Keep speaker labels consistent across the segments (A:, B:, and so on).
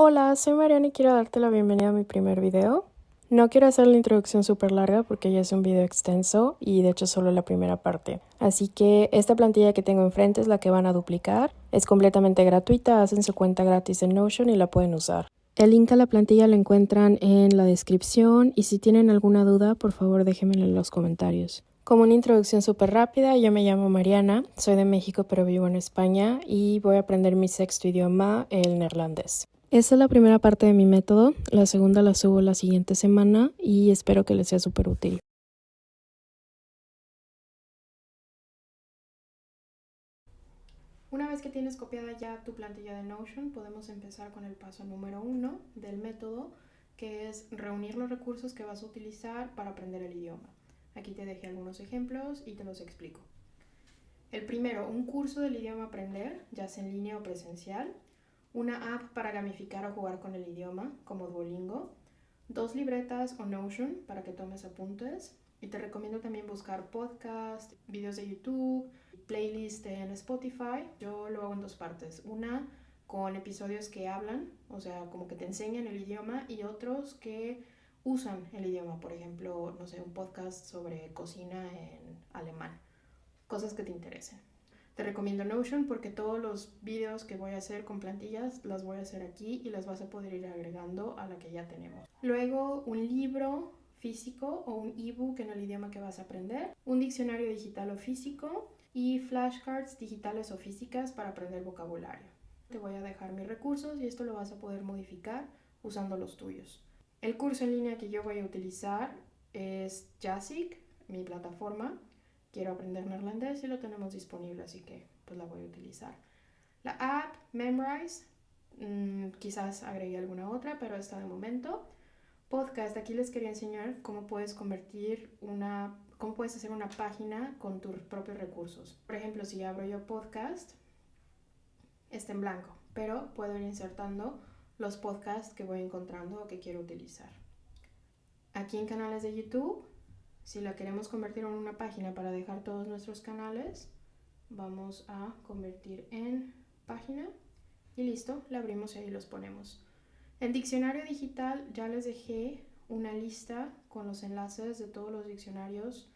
A: Hola, soy Mariana y quiero darte la bienvenida a mi primer video. No quiero hacer la introducción súper larga porque ya es un video extenso y de hecho solo la primera parte. Así que esta plantilla que tengo enfrente es la que van a duplicar. Es completamente gratuita, hacen su cuenta gratis en Notion y la pueden usar. El link a la plantilla lo encuentran en la descripción y si tienen alguna duda, por favor déjenmela en los comentarios. Como una introducción súper rápida, yo me llamo Mariana, soy de México pero vivo en España y voy a aprender mi sexto idioma, el neerlandés. Esta es la primera parte de mi método, la segunda la subo la siguiente semana y espero que les sea súper útil. Una vez que tienes copiada ya tu plantilla de Notion, podemos empezar con el paso número 1 del método, que es reunir los recursos que vas a utilizar para aprender el idioma. Aquí te dejé algunos ejemplos y te los explico. El primero, un curso del idioma aprender, ya sea en línea o presencial. Una app para gamificar o jugar con el idioma, como Duolingo. 2 libretas o Notion para que tomes apuntes. Y te recomiendo también buscar podcasts, videos de YouTube, playlists en Spotify. Yo lo hago en 2 partes. Una con episodios que hablan, o sea, como que te enseñan el idioma, y otros que usan el idioma. Por ejemplo, no sé, un podcast sobre cocina en alemán. Cosas que te interesen. Te recomiendo Notion porque todos los videos que voy a hacer con plantillas las voy a hacer aquí y las vas a poder ir agregando a la que ya tenemos. Luego, un libro físico o un ebook en el idioma que vas a aprender, un diccionario digital o físico y flashcards digitales o físicas para aprender vocabulario. Te voy a dejar mis recursos y esto lo vas a poder modificar usando los tuyos. El curso en línea que yo voy a utilizar es Jazzig, mi plataforma. Quiero aprender neerlandés y lo tenemos disponible, así que pues la voy a utilizar. La app Memrise, quizás agregue alguna otra, pero esta de momento. Podcast, aquí les quería enseñar cómo puedes cómo puedes hacer una página con tus propios recursos. Por ejemplo, si abro yo podcast, está en blanco, pero puedo ir insertando los podcasts que voy encontrando o que quiero utilizar. Aquí en canales de YouTube, si la queremos convertir en una página para dejar todos nuestros canales, vamos a convertir en página y listo, la abrimos y ahí los ponemos. En diccionario digital ya les dejé una lista con los enlaces de todos los diccionarios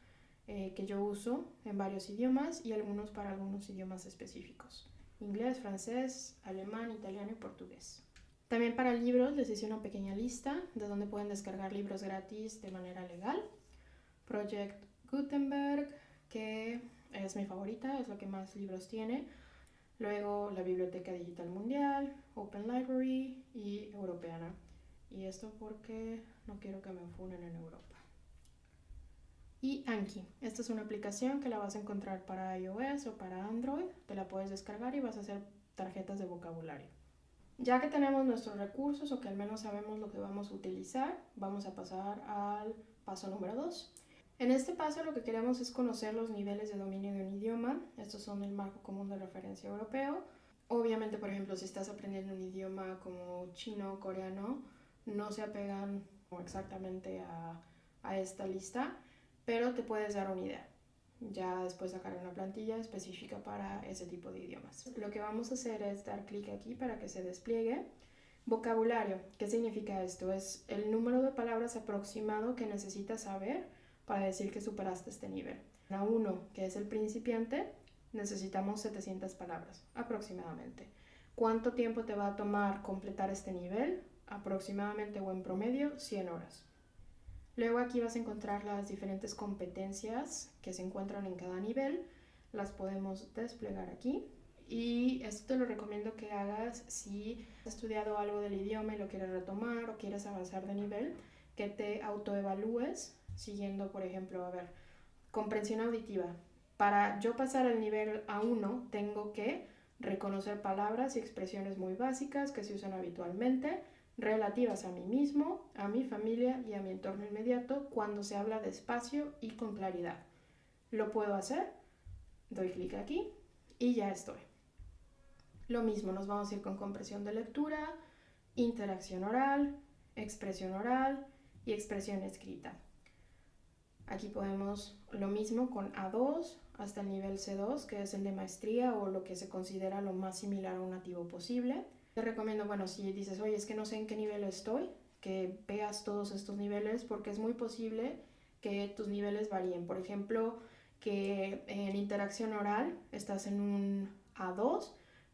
A: que yo uso en varios idiomas y algunos para algunos idiomas específicos. Inglés, francés, alemán, italiano y portugués. También para libros les hice una pequeña lista de donde pueden descargar libros gratis de manera legal. Project Gutenberg, que es mi favorita, es la que más libros tiene. Luego la Biblioteca Digital Mundial, Open Library y Europeana. Y esto porque no quiero que me funen en Europa. Y Anki, esta es una aplicación que la vas a encontrar para iOS o para Android. Te la puedes descargar y vas a hacer tarjetas de vocabulario. Ya que tenemos nuestros recursos o que al menos sabemos lo que vamos a utilizar, vamos a pasar al paso número 2. En este paso lo que queremos es conocer los niveles de dominio de un idioma. Estos son el marco común de referencia europeo. Obviamente, por ejemplo, si estás aprendiendo un idioma como chino o coreano, no se apegan exactamente a esta lista, pero te puedes dar una idea. Ya después sacaré una plantilla específica para ese tipo de idiomas. Lo que vamos a hacer es dar clic aquí para que se despliegue. Vocabulario, ¿qué significa esto? Es el número de palabras aproximado que necesitas saber para decir que superaste este nivel. A 1, que es el principiante, necesitamos 700 palabras aproximadamente. ¿Cuánto tiempo te va a tomar completar este nivel? Aproximadamente o en promedio 100 horas. Luego aquí vas a encontrar las diferentes competencias que se encuentran en cada nivel. Las podemos desplegar aquí. Y esto te lo recomiendo que hagas si has estudiado algo del idioma y lo quieres retomar o quieres avanzar de nivel, que te autoevalúes siguiendo, por ejemplo, comprensión auditiva. Para yo pasar al nivel A1 tengo que reconocer palabras y expresiones muy básicas que se usan habitualmente, relativas a mí mismo, a mi familia y a mi entorno inmediato cuando se habla despacio y con claridad. ¿Lo puedo hacer? Doy clic aquí y ya estoy. Lo mismo, nos vamos a ir con comprensión de lectura, interacción oral, expresión oral y expresión escrita. Aquí podemos lo mismo con A2 hasta el nivel C2, que es el de maestría o lo que se considera lo más similar a un nativo posible. Te recomiendo, bueno, si dices, oye, es que no sé en qué nivel estoy, que veas todos estos niveles porque es muy posible que tus niveles varíen. Por ejemplo, que en interacción oral estás en un A2,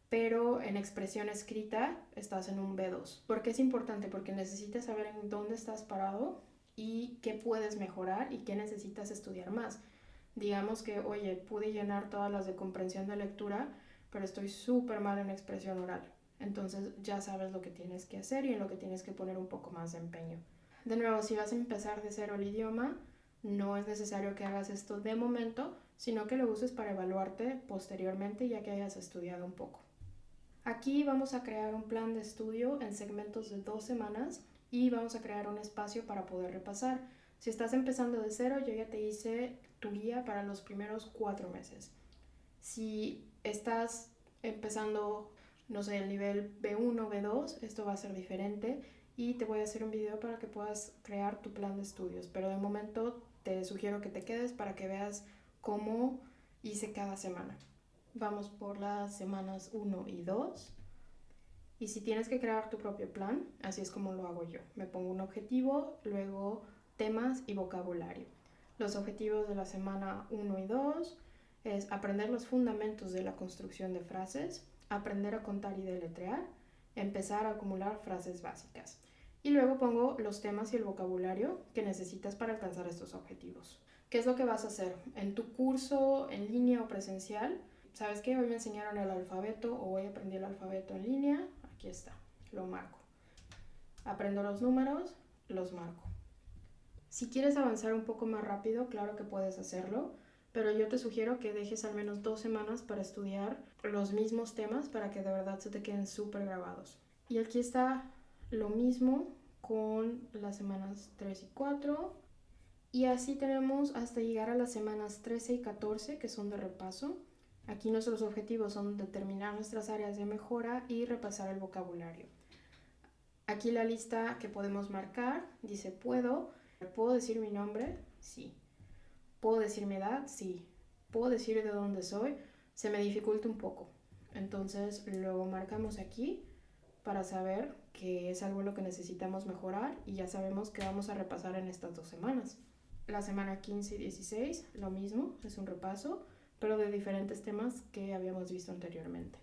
A: pero en expresión escrita estás en un B2. ¿Por qué es importante? Porque necesitas saber en dónde estás parado y qué puedes mejorar y qué necesitas estudiar más. Digamos que, oye, pude llenar todas las de comprensión de lectura, pero estoy súper mal en expresión oral. Entonces ya sabes lo que tienes que hacer y en lo que tienes que poner un poco más de empeño. De nuevo, si vas a empezar de cero el idioma, no es necesario que hagas esto de momento, sino que lo uses para evaluarte posteriormente ya que hayas estudiado un poco. Aquí vamos a crear un plan de estudio en segmentos de 2 semanas y vamos a crear un espacio para poder repasar. Si estás empezando de cero, yo ya te hice tu guía para los primeros 4 meses. Si estás empezando, no sé, el nivel B1, B2, esto va a ser diferente y te voy a hacer un video para que puedas crear tu plan de estudios. Pero de momento te sugiero que te quedes para que veas cómo hice cada semana. Vamos por las semanas 1 y 2. Y si tienes que crear tu propio plan, así es como lo hago yo. Me pongo un objetivo, luego temas y vocabulario. Los objetivos de la semana 1 y 2 es aprender los fundamentos de la construcción de frases, aprender a contar y deletrear, empezar a acumular frases básicas. Y luego pongo los temas y el vocabulario que necesitas para alcanzar estos objetivos. ¿Qué es lo que vas a hacer? En tu curso, en línea o presencial, ¿sabes qué? Hoy me enseñaron el alfabeto o hoy aprendí el alfabeto en línea. Aquí está, lo marco. Aprendo los números, los marco. Si quieres avanzar un poco más rápido, claro que puedes hacerlo, pero yo te sugiero que dejes al menos 2 semanas para estudiar los mismos temas para que de verdad se te queden súper grabados. Y aquí está lo mismo con las semanas 3 y 4. Y así tenemos hasta llegar a las semanas 13 y 14, que son de repaso. Aquí nuestros objetivos son determinar nuestras áreas de mejora y repasar el vocabulario. Aquí la lista que podemos marcar dice ¿puedo decir mi nombre? Sí. ¿Puedo decir mi edad? Sí. ¿Puedo decir de dónde soy? Se me dificulta un poco. Entonces lo marcamos aquí para saber que es algo en lo que necesitamos mejorar y ya sabemos que vamos a repasar en estas 2 semanas. La semana 15 y 16, lo mismo, es un repaso, pero de diferentes temas que habíamos visto anteriormente.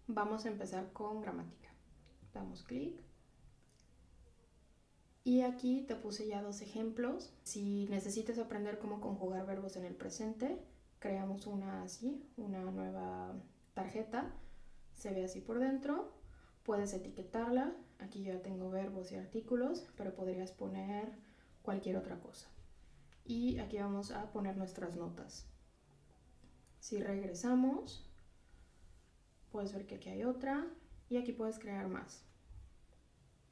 A: Vamos a empezar con gramática. Damos clic. Y aquí te puse ya 2 ejemplos. Si necesitas aprender cómo conjugar verbos en el presente, creamos una así, una nueva tarjeta. Se ve así por dentro. Puedes etiquetarla. Aquí ya tengo verbos y artículos, pero podrías poner cualquier otra cosa. Y aquí vamos a poner nuestras notas. Si regresamos, puedes ver que aquí hay otra y aquí puedes crear más.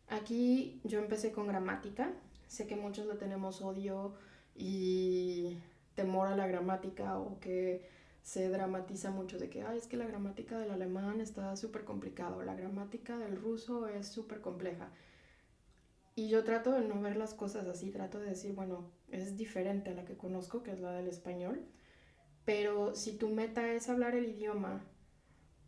A: Aquí yo empecé con gramática. Sé que muchos le tenemos odio y temor a la gramática o que se dramatiza mucho de que es que la gramática del alemán está súper complicado, la gramática del ruso es súper compleja. Y yo trato de no ver las cosas así, trato de decir, bueno, es diferente a la que conozco, que es la del español, pero si tu meta es hablar el idioma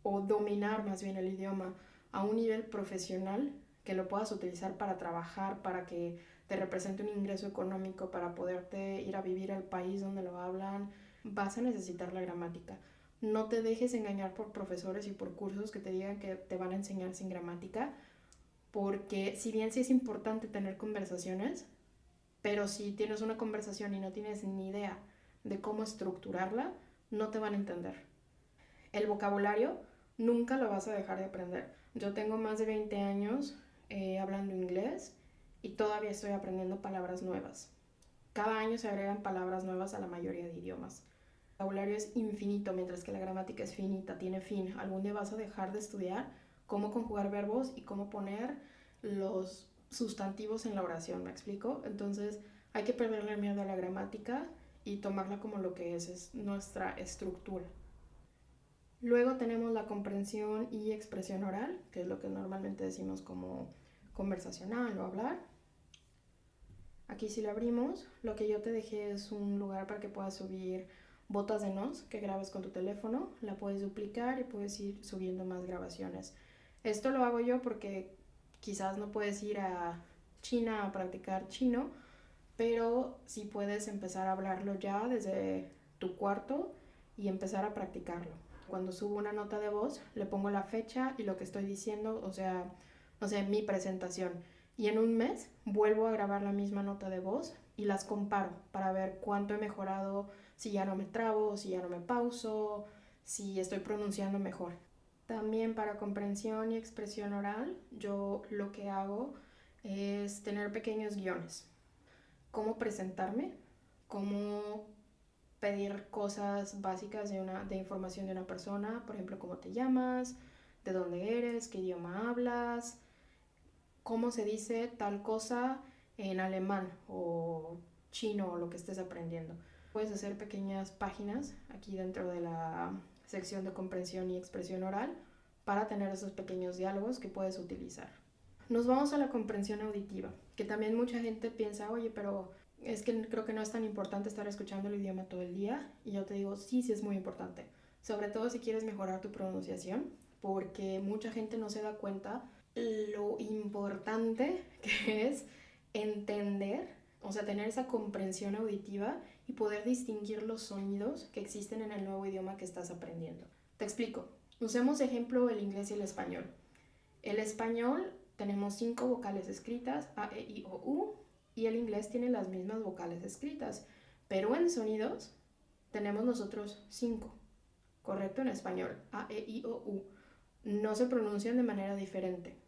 A: o dominar más bien el idioma a un nivel profesional, que lo puedas utilizar para trabajar, para que te represente un ingreso económico, para poderte ir a vivir al país donde lo hablan, vas a necesitar la gramática. No te dejes engañar por profesores y por cursos que te digan que te van a enseñar sin gramática, porque si bien sí es importante tener conversaciones, pero si tienes una conversación y no tienes ni idea de cómo estructurarla, no te van a entender. El vocabulario nunca lo vas a dejar de aprender. Yo tengo más de 20 años hablando inglés y todavía estoy aprendiendo palabras nuevas. Cada año se agregan palabras nuevas a la mayoría de idiomas. El vocabulario es infinito, mientras que la gramática es finita, tiene fin. Algún día vas a dejar de estudiar cómo conjugar verbos y cómo poner los sustantivos en la oración, ¿me explico? Entonces hay que perderle el miedo a la gramática y tomarla como lo que es nuestra estructura. Luego tenemos la comprensión y expresión oral, que es lo que normalmente decimos como conversacional o hablar. Aquí si lo abrimos, lo que yo te dejé es un lugar para que puedas subir botas de nos que grabes con tu teléfono. La puedes duplicar y puedes ir subiendo más grabaciones. Esto lo hago yo porque quizás no puedes ir a China a practicar chino, pero sí puedes empezar a hablarlo ya desde tu cuarto y empezar a practicarlo. Cuando subo una nota de voz, le pongo la fecha y lo que estoy diciendo, o sea, no sé, mi presentación. Y en un mes vuelvo a grabar la misma nota de voz y las comparo para ver cuánto he mejorado, si ya no me trabo, si ya no me pauso, si estoy pronunciando mejor. También para comprensión y expresión oral, yo lo que hago es tener pequeños guiones. Cómo presentarme, cómo pedir cosas básicas de información de una persona, por ejemplo, cómo te llamas, de dónde eres, qué idioma hablas, cómo se dice tal cosa en alemán o chino o lo que estés aprendiendo. Puedes hacer pequeñas páginas aquí dentro de la sección de comprensión y expresión oral para tener esos pequeños diálogos que puedes utilizar. Nos vamos a la comprensión auditiva, que también mucha gente piensa, oye, pero es que creo que no es tan importante estar escuchando el idioma todo el día. Y yo te digo, sí, sí es muy importante. Sobre todo si quieres mejorar tu pronunciación, porque mucha gente no se da cuenta lo importante que es entender, o sea, tener esa comprensión auditiva y poder distinguir los sonidos que existen en el nuevo idioma que estás aprendiendo. Te explico. Usemos de ejemplo el inglés y el español. El español tenemos 5 vocales escritas, A, E, I, O, U, y el inglés tiene las mismas vocales escritas, pero en sonidos tenemos nosotros 5, ¿correcto? En español, A, E, I, O, U. No se pronuncian de manera diferente.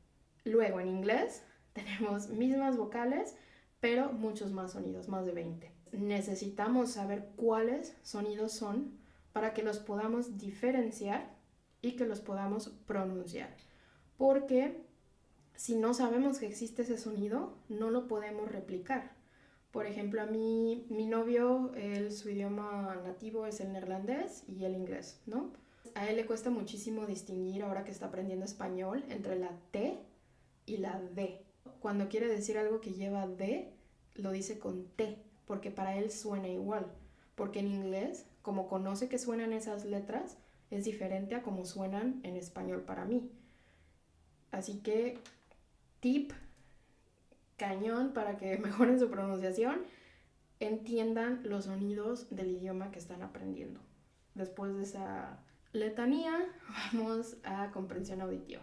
A: Luego en inglés tenemos mismas vocales, pero muchos más sonidos, más de 20. Necesitamos saber cuáles sonidos son para que los podamos diferenciar y que los podamos pronunciar. Porque si no sabemos que existe ese sonido, no lo podemos replicar. Por ejemplo, a mí, mi novio, su idioma nativo es el neerlandés y el inglés, ¿no? A él le cuesta muchísimo distinguir, ahora que está aprendiendo español, entre la T y la D. Cuando quiere decir algo que lleva D, lo dice con T, porque para él suena igual. Porque en inglés, como conoce que suenan esas letras, es diferente a como suenan en español para mí. Así que, tip cañón para que mejoren su pronunciación, entiendan los sonidos del idioma que están aprendiendo. Después de esa letanía, vamos a comprensión auditiva.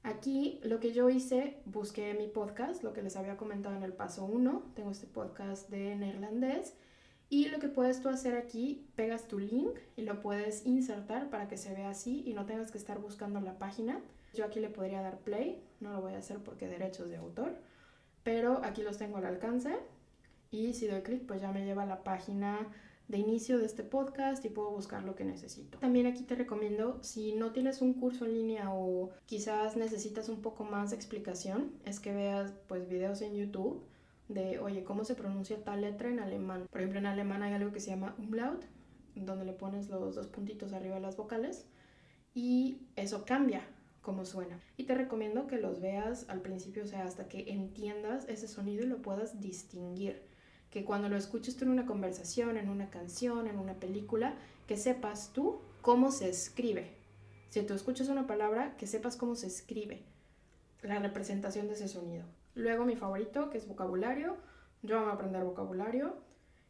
A: Aquí lo que yo hice, busqué mi podcast, lo que les había comentado en el paso 1, tengo este podcast de neerlandés, y lo que puedes tú hacer aquí, pegas tu link y lo puedes insertar para que se vea así y no tengas que estar buscando la página. Yo aquí le podría dar play, no lo voy a hacer porque derechos de autor, pero aquí los tengo al alcance y si doy clic pues ya me lleva a la página de inicio de este podcast y puedo buscar lo que necesito. También aquí te recomiendo, si no tienes un curso en línea o quizás necesitas un poco más de explicación, es que veas pues videos en YouTube de, oye, ¿cómo se pronuncia tal letra en alemán? Por ejemplo, en alemán hay algo que se llama umlaut, donde le pones los 2 puntitos arriba de las vocales y eso cambia cómo suena. Y te recomiendo que los veas al principio, o sea, hasta que entiendas ese sonido y lo puedas distinguir. Que cuando lo escuches tú en una conversación, en una canción, en una película, que sepas tú cómo se escribe. Si tú escuchas una palabra, que sepas cómo se escribe, la representación de ese sonido. Luego mi favorito, que es vocabulario. Yo voy a aprender vocabulario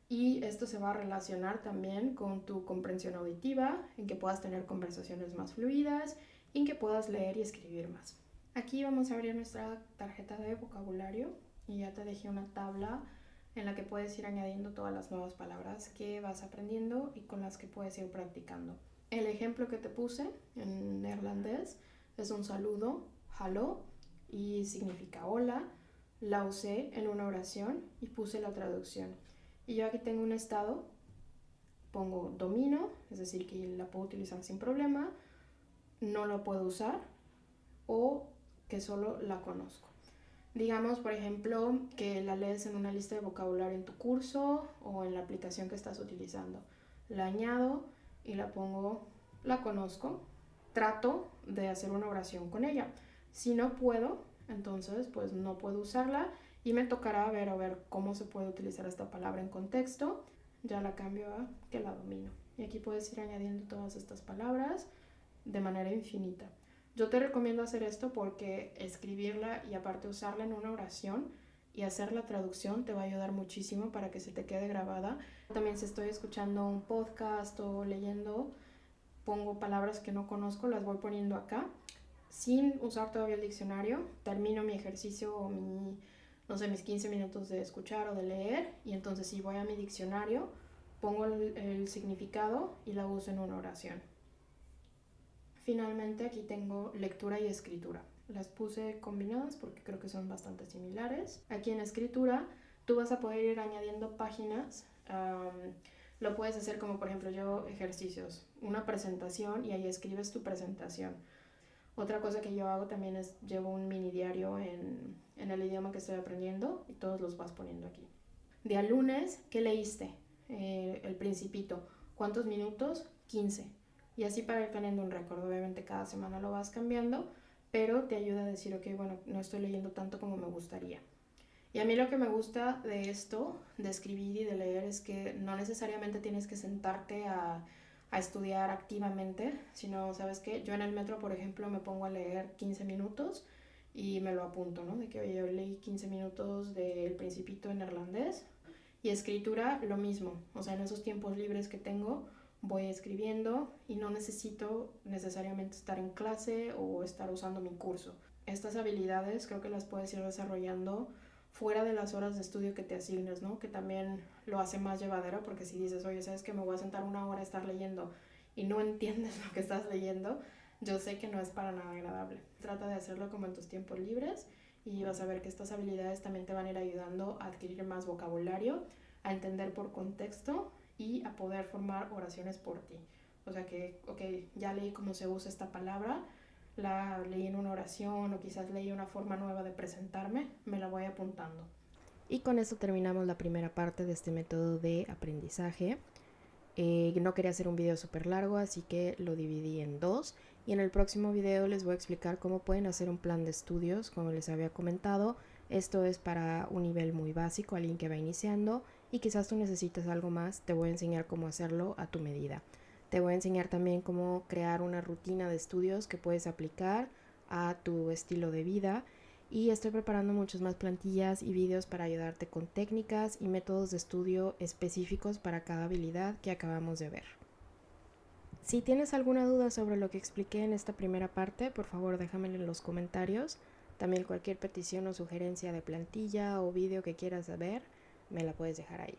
A: y esto se va a relacionar también con tu comprensión auditiva, en que puedas tener conversaciones más fluidas y en que puedas leer y escribir más. Aquí vamos a abrir nuestra tarjeta de vocabulario y ya te dejé una tabla en la que puedes ir añadiendo todas las nuevas palabras que vas aprendiendo y con las que puedes ir practicando. El ejemplo que te puse en neerlandés es un saludo, hallo, y significa hola. La usé en una oración y puse la traducción. Y yo aquí tengo un estado, pongo domino, es decir, que la puedo utilizar sin problema, no lo puedo usar o que solo la conozco. Digamos, por ejemplo, que la lees en una lista de vocabulario en tu curso o en la aplicación que estás utilizando. La añado y la pongo, la conozco, trato de hacer una oración con ella. Si no puedo, entonces pues no puedo usarla y me tocará ver cómo se puede utilizar esta palabra en contexto. Ya la cambio a que la domino. Y aquí puedes ir añadiendo todas estas palabras de manera infinita. Yo te recomiendo hacer esto porque escribirla y aparte usarla en una oración y hacer la traducción te va a ayudar muchísimo para que se te quede grabada. También si estoy escuchando un podcast o leyendo, pongo palabras que no conozco, las voy poniendo acá sin usar todavía el diccionario. Termino mi ejercicio o no sé, mis 15 minutos de escuchar o de leer y entonces si voy a mi diccionario, pongo el significado y la uso en una oración. Finalmente aquí tengo lectura y escritura. Las puse combinadas porque creo que son bastante similares. Aquí en escritura tú vas a poder ir añadiendo páginas. Lo puedes hacer como por ejemplo yo ejercicios, una presentación y ahí escribes tu presentación. Otra cosa que yo hago también es llevo un mini diario en el idioma que estoy aprendiendo y todos los vas poniendo aquí. Día lunes, ¿qué leíste? El Principito. ¿Cuántos minutos? 15. Y así para ir teniendo un récord. Obviamente cada semana lo vas cambiando, pero te ayuda a decir, ok, bueno, no estoy leyendo tanto como me gustaría. Y a mí lo que me gusta de esto, de escribir y de leer, es que no necesariamente tienes que sentarte a estudiar activamente, sino, ¿sabes qué? Yo en el metro, por ejemplo, me pongo a leer 15 minutos y me lo apunto, ¿no? De que, oye, yo leí 15 minutos del Principito en neerlandés. Y escritura, lo mismo. O sea, en esos tiempos libres que tengo, voy escribiendo y no necesito necesariamente estar en clase o estar usando mi curso. Estas habilidades creo que las puedes ir desarrollando fuera de las horas de estudio que te asignes, ¿no? Que también lo hace más llevadero porque si dices, oye, ¿sabes que me voy a sentar una hora a estar leyendo y no entiendes lo que estás leyendo? Yo sé que no es para nada agradable. Trata de hacerlo como en tus tiempos libres y vas a ver que estas habilidades también te van a ir ayudando a adquirir más vocabulario, a entender por contexto y a poder formar oraciones por ti. O sea que, ok, ya leí cómo se usa esta palabra, la leí en una oración o quizás leí una forma nueva de presentarme, me la voy apuntando.
B: Y con esto terminamos la primera parte de este método de aprendizaje. No quería hacer un video súper largo, así que lo dividí en dos. Y en el próximo video les voy a explicar cómo pueden hacer un plan de estudios, como les había comentado. Esto es para un nivel muy básico, alguien que va iniciando, y quizás tú necesites algo más. Te voy a enseñar cómo hacerlo a tu medida. Te voy a enseñar también cómo crear una rutina de estudios que puedes aplicar a tu estilo de vida. Y estoy preparando muchas más plantillas y videos para ayudarte con técnicas y métodos de estudio específicos para cada habilidad que acabamos de ver. Si tienes alguna duda sobre lo que expliqué en esta primera parte, por favor déjamelo en los comentarios. También cualquier petición o sugerencia de plantilla o video que quieras saber, me la puedes dejar ahí.